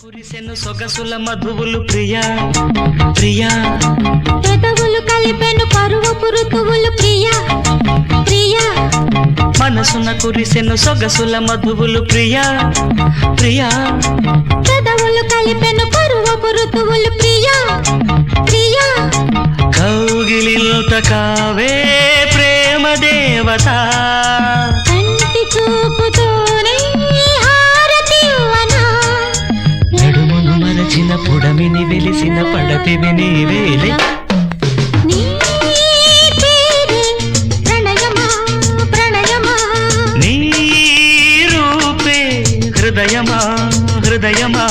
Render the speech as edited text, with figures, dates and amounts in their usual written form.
కురిసెను సొగసుల మధువులు ప్రియా ప్రియా పెదవులు కలిపెను పరువపు ఋతువులు ప్రియా ప్రియా మనసున కురిసెను సొగసుల మధువులు ప్రియా ప్రియా పెదవులు కలిపెను పరువపు ఋతువులు ప్రియా ప్రియా కౌగిలింత కావే ప్రేమ దేవత కంటి చూపుతోనే హారతివ్వనా నడుమును మరచిన పుడమిని వెలిసిన పడతివి నీవేలే నీ పేరే ప్రణయమా ప్రణయమా నీ రూపే హృదయమా హృదయమా